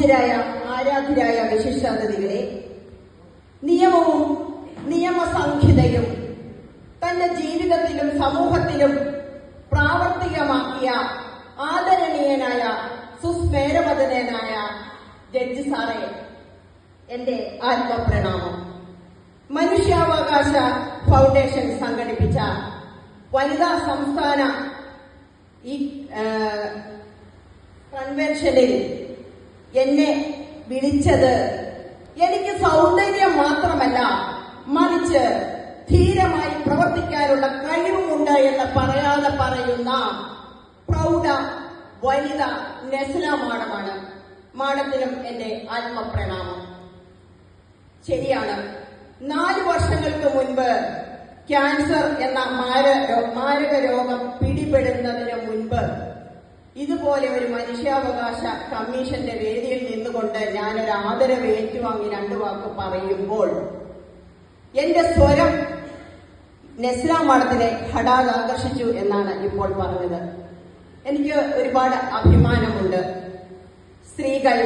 പൂജ്യരായ ആരാധ്യരായ വിശിഷ്ടാതിഥികളെ, നിയമവും നിയമസംഹിതയും തന്റെ ജീവിതത്തിലും സമൂഹത്തിലും പ്രാവർത്തികമാക്കിയ ആദരണീയനായ സുസ്മേരവദനായ ജഡ്ജി സാറേ, എന്റെ ആത്മപ്രണാമം. മനുഷ്യാവകാശ ഫൗണ്ടേഷൻ സംഘടിപ്പിച്ച വനിതാ സംസ്ഥാന ഈ കൺവെൻഷനിൽ എന്നെ വിളിച്ചത് എനിക്ക് സൗന്ദര്യം മാത്രമല്ല, മറിച്ച് ധീരമായി പ്രവർത്തിക്കാനുള്ള കഴിവുമുണ്ട് എന്ന് പറയാതെ പറയുന്ന പ്രൗഢ വനിത നെസ്ല മാഡമാണ്. മാഡത്തിനും എന്റെ ആത്മപ്രണാമം. ശരിയാണ്, 4 വർഷങ്ങൾക്ക് മുൻപ് ക്യാൻസർ എന്ന മാരക രോഗം പിടിപെടുന്നതിന് മുൻപ് ഇതുപോലെ ഒരു മനുഷ്യാവകാശ കമ്മീഷന്റെ വേദിയിൽ നിന്നുകൊണ്ട് ഞാനൊരു ആദരവ് ഏറ്റുവാങ്ങി 2 വാക്ക് പറയുമ്പോൾ എന്റെ സ്വരം നെസ്ല മാഡത്തിനെ ഹഠാത് ആകർഷിച്ചു എന്നാണ് ഇപ്പോൾ പറഞ്ഞത്. എനിക്ക് ഒരുപാട് അഭിമാനമുണ്ട്. സ്ത്രീകൾ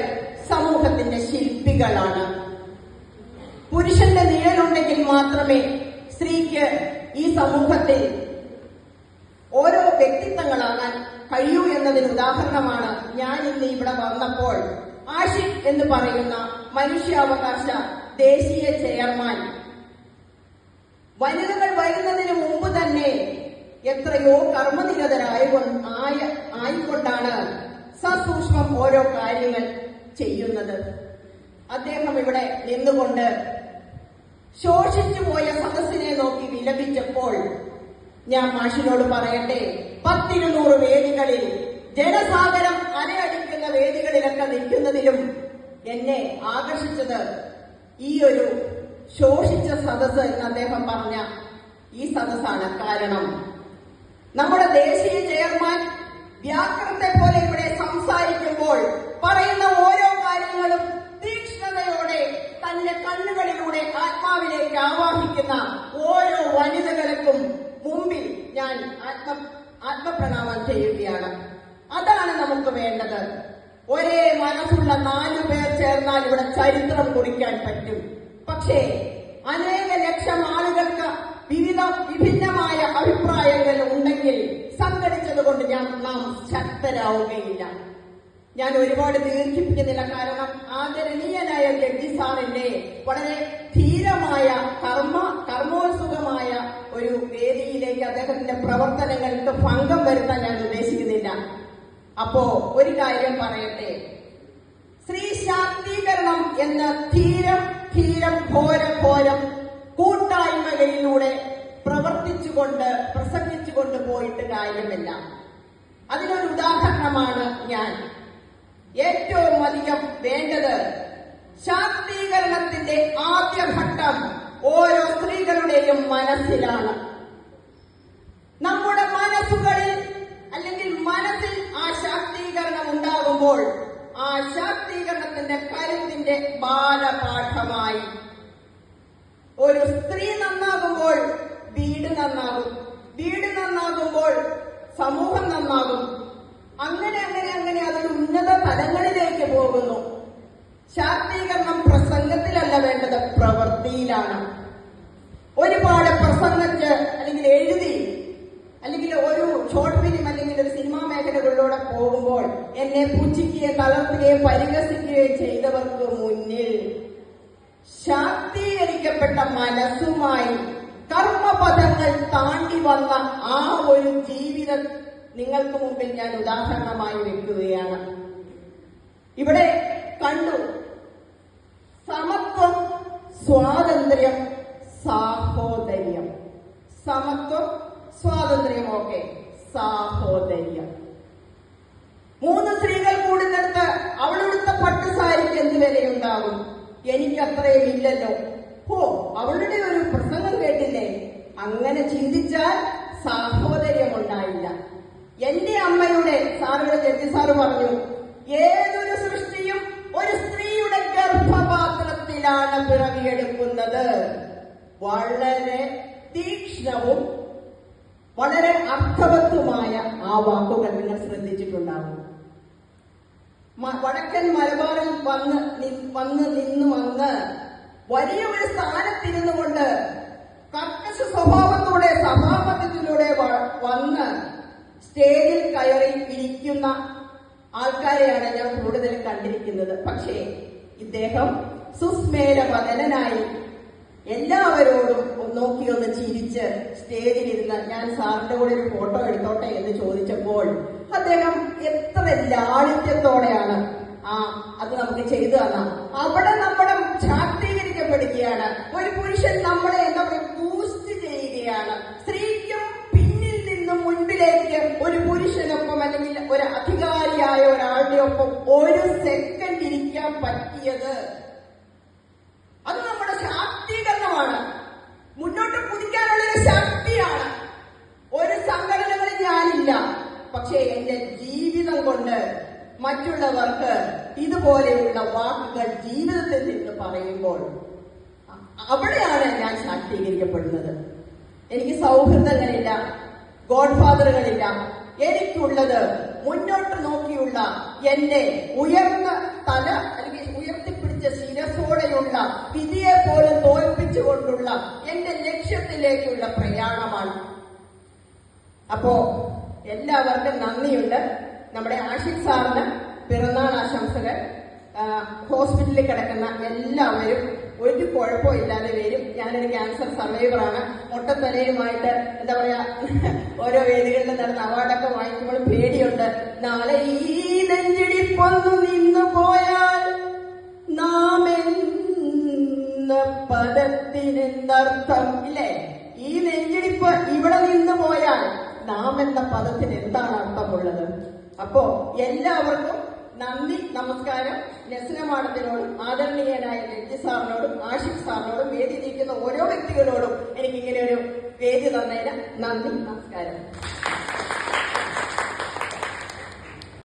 സമൂഹത്തിന്റെ ശില്പികളാണ്. പുരുഷന്റെ നിഴലുണ്ടെങ്കിൽ മാത്രമേ സ്ത്രീക്ക് ഈ സമൂഹത്തിൽ ഓരോ വ്യക്തിത്വങ്ങളാകാൻ കഴിയൂ എന്നതിന് ഉദാഹരണമാണ് ഞാൻ ഇന്ന് ഇവിടെ വന്നപ്പോൾ ആഷിഖ് എന്ന് പറയുന്ന മനുഷ്യാവകാശ ദേശീയ ചെയർമാൻ വനിതകൾ വരുന്നതിന് മുമ്പ് തന്നെ എത്രയോ കർമ്മനിരതരായിക്കൊണ്ടാണ് സസൂക്ഷ്മം ഓരോ കാര്യങ്ങൾ ചെയ്യുന്നത്. അദ്ദേഹം ഇവിടെ നിന്നുകൊണ്ട് ശോഷിച്ചു പോയ സദസ്സിനെ നോക്കി വിലപിച്ചപ്പോൾ ഞാൻ മാഷിനോട് പറയട്ടെ, 10-200 വേദികളിൽ ജനസാഗരം അലയടിക്കുന്ന വേദികളിലൊക്കെ നിൽക്കുന്നതിലും എന്നെ ആകർഷിച്ചത് ഈ ഒരു ശോഷിച്ച സദസ്സ് എന്ന് അദ്ദേഹം പറഞ്ഞ ഈ സദസ്സാണ്. കാരണം നമ്മുടെ ദേശീയ ചെയർമാൻ വ്യാകരണത്തെ പോലെ ഇവിടെ സംസാരിക്കുമ്പോൾ പറയുന്ന ഓരോ കാര്യങ്ങളും തീക്ഷ്ണതയോടെ തന്റെ കണ്ണുകളിലൂടെ ആത്മാവിലേക്ക് ആവാഹിക്കുന്ന ഓരോ വനിതകൾക്കും മുമ്പിൽ ഞാൻ ആത്മപ്രണാമം ചെയ്യുകയാണ്. അതാണ് നമുക്ക് വേണ്ടത്. ഒരേ മനസ്സുള്ള 4 പേർ ചേർന്നാൽ ഇവിടെ ചരിത്രം കുറിക്കാൻ പറ്റും. പക്ഷേ അനേക ലക്ഷം ആളുകൾക്ക് വിഭിന്നമായ അഭിപ്രായങ്ങൾ ഉണ്ടെങ്കിൽ സംഘടിച്ചതുകൊണ്ട് നാം ശക്തരാവുകയില്ല. ഞാൻ ഒരുപാട് ദീർഘിപ്പിക്കുന്നില്ല. കാരണം ആദരണീയനായ ജഡ്ജി സാറിന്റെ വളരെ ധീരമായ കർമ്മോത്സുകമായ ഒരു വേദിയിലേക്ക് അദ്ദേഹത്തിന്റെ പ്രവർത്തനങ്ങൾക്ക് ഭംഗം വരുത്താൻ ഞാൻ ഉദ്ദേശിക്കുന്നില്ല. അപ്പോ ഒരു കാര്യം പറയട്ടെ, സ്ത്രീ ശാക്തീകരണം എന്ന ധീരം ഘോരം കൂട്ടായ്മകളിലൂടെ പ്രസംഗിച്ചുകൊണ്ട് പോയിട്ട് കാര്യമില്ല. അതിനൊരു ഉദാഹരണമാണ് ഞാൻ. ഏറ്റവും അധികം വേണ്ടത് ശാക്തീകരണത്തിന്റെ ആദ്യഘട്ടം ഓരോ സ്ത്രീകളുടെയും മനസ്സിലാണ്. നമ്മുടെ മനസ്സുകളിൽ അല്ലെങ്കിൽ മനസ്സിൽ ആ ശാക്തീകരണം ഉണ്ടാകുമ്പോൾ ആ ശാക്തീകരണത്തിന്റെ കരുത്തിന്റെ ബാലപാഠമായി ഒരു സ്ത്രീ നന്നാകുമ്പോൾ വീട് നന്നാകും, വീട് നന്നാകുമ്പോൾ സമൂഹം നന്നാകും. അങ്ങനെ അതൊരു ഉന്നത തലങ്ങളിലേക്ക് പോകുന്നു. ശാക്തീകരണം പ്രസംഗത്തിലല്ല വേണ്ടത്, പ്രവൃത്തിയിലാണ്. ഒരുപാട് പ്രസംഗിച്ച് അല്ലെങ്കിൽ എഴുതി അല്ലെങ്കിൽ ഒരു ഷോർട്ട് ഫിലിം അല്ലെങ്കിൽ ഒരു സിനിമാ മേഖലകളിലൂടെ പോകുമ്പോൾ എന്നെ പുച്ഛിക്കുകയും തളർത്തുകയും പരിഹസിക്കുകയും ചെയ്തവർക്ക് മുന്നിൽ ശാക്തീകരിക്കപ്പെട്ട മനസ്സുമായി കർമ്മപദങ്ങൾ താണ്ടി വന്ന ആ ഒരു ജീവിതം നിങ്ങൾക്ക് മുമ്പിൽ ഞാൻ ഉദാഹരണമായി വെക്കുകയാണ്. ഇവിടെ കണ്ടു സമത്വം, സ്വാതന്ത്ര്യം, സാഹോദര്യം. സമത്വം, സ്വാതന്ത്ര്യം, ഓക്കെ, സാഹോദര്യം. 3 സ്ത്രീകൾ കൂടുന്നിടത്ത് അവളുടുത്ത പട്ടുസാരിക്ക് എന്ത് വിലയുണ്ടാകും? എനിക്കത്രയും ഇല്ലല്ലോ. അവളുടെ ഒരു പ്രസംഗം കേട്ടില്ലേ? അങ്ങനെ ചിന്തിച്ചാൽ സാഹോദര്യം ഉണ്ടായില്ല. എന്റെ അമ്മയുടെ സാറുടെ ജഡ്ജി സാറ് പറഞ്ഞു, ഏതൊരു സൃഷ്ടിയും ഒരു സ്ത്രീയുടെ ഗർഭപാത്രത്തിലാണ് പിറവിയെടുക്കുന്നത്. വളരെ തീക്ഷ്ണവും വളരെ അർത്ഥവത്തുമായ ആ വാക്കുകൾ നിങ്ങൾ ശ്രദ്ധിച്ചിട്ടുണ്ടാകും. വടക്കൻ മലബാറിൽ വന്ന് വലിയ ഒരു സ്ഥാനത്തിരുന്നു കൊണ്ട് കർക്കശ സ്വഭാവത്തോടെ സഭാപത്യത്തിലൂടെ വന്ന് സ്റ്റേജിൽ കയറി ഇരിക്കുന്ന ആൾക്കാരെയാണ് ഞാൻ കൂടുതൽ കണ്ടിരിക്കുന്നത്. പക്ഷേ ഇദ്ദേഹം സുസ്മേരവദനായി എല്ലാവരോടും നോക്കിയൊന്ന് ചിരിച്ച് സ്റ്റേജിലിരുന്ന് ഞാൻ സാറിന്റെ കൂടെ ഒരു ഫോട്ടോ എടുത്തോട്ടെ എന്ന് ചോദിച്ചപ്പോൾ അദ്ദേഹം എത്ര ലാളിത്യത്തോടെയാണ് അത് നമുക്ക് ചെയ്തു തന്ന. അവിടെ നമ്മുടെ ശാക്തീകരിക്കപ്പെടുകയാണ്. ഒരു പുരുഷൻ നമ്മളെ എന്താ പറയുക ബൂസ്റ്റ് ചെയ്യുകയാണ്. സ്ത്രീക്കും പിന്നിൽ നിന്നും മുൻപിലേക്ക് ഒരു പുരുഷനൊപ്പം അല്ലെങ്കിൽ ഒരു അധികാരിയായ ഒരാളുടെ ഒപ്പം ഒരു സെക്കൻഡ് ഇരിക്കാൻ പറ്റിയത് അത് നമ്മുടെ ശാക്തീകരണമാണ്. മുന്നോട്ട് കുതിക്കാനുള്ളൊരു ശക്തിയാണ്. ഒരു സംഘടനകളിൽ ഞാനില്ല, പക്ഷേ എന്റെ ജീവിതം കൊണ്ട് മറ്റുള്ളവർക്ക് ഇതുപോലെയുള്ള വാക്കുകൾ ജീവിതത്തിൽ നിന്ന് പറയുമ്പോൾ അവിടെയാണ് ഞാൻ ശാക്തീകരിക്കപ്പെടുന്നത്. എനിക്ക് സൗഹൃദങ്ങളില്ല, ഗോഡ് ഫാദറുകളില്ല. എനിക്കുള്ളത് മുന്നോട്ട് നോക്കിയുള്ള എന്റെ ഉയർന്ന തല അല്ലെങ്കിൽ ഉയർത്തിപ്പിടിച്ച ശിരസോടെയുള്ള വിധിയെ പോലും തോൽപ്പിച്ചുകൊണ്ടുള്ള എന്റെ ലക്ഷ്യത്തിലേക്കുള്ള പ്രയാണമാണ്. അപ്പോ എല്ലാവർക്കും നന്ദിയുണ്ട്. നമ്മുടെ ആഷിഖ് സാറിന് പിറന്നാൾ ആശംസകൾ. ഹോസ്പിറ്റലിൽ കിടക്കുന്ന എല്ലാവരും ഒരു കുഴപ്പമില്ലാതെ വരും. ഞാനൊരു ക്യാൻസർ സർവൈവറാണ്. മുട്ടത്തലയുമായിട്ട് എന്താ പറയാ ഓരോ വേദികളിൽ നടന്ന അവാർഡൊക്കെ വാങ്ങിക്കുമ്പോൾ പേടിയുണ്ട്. നാളെ ഈ നെഞ്ചിടിപ്പൊന്നു നിന്നു പോയാൽ നാം എന്ന പദത്തിനെന്തർത്ഥം ഇല്ലേ? ഈ നെഞ്ചിടിപ്പ് ഇവിടെ നിന്ന് പോയാൽ നാം എന്ന പദത്തിന് എന്താണ് അർത്ഥമുള്ളത്? അപ്പോ എല്ലാവർക്കും നന്ദി, നമസ്കാരം. നസ്ന മാഡത്തിനോടും ആദരണീയനായ ജഡ്ജി സാറിനോടും ആഷിഖ് സാറിനോടും വേദി നിൽക്കുന്ന ഓരോ വ്യക്തികളോടും എനിക്കിങ്ങനെ ഒരു വേദി തന്നതിന് നന്ദി, നമസ്കാരം.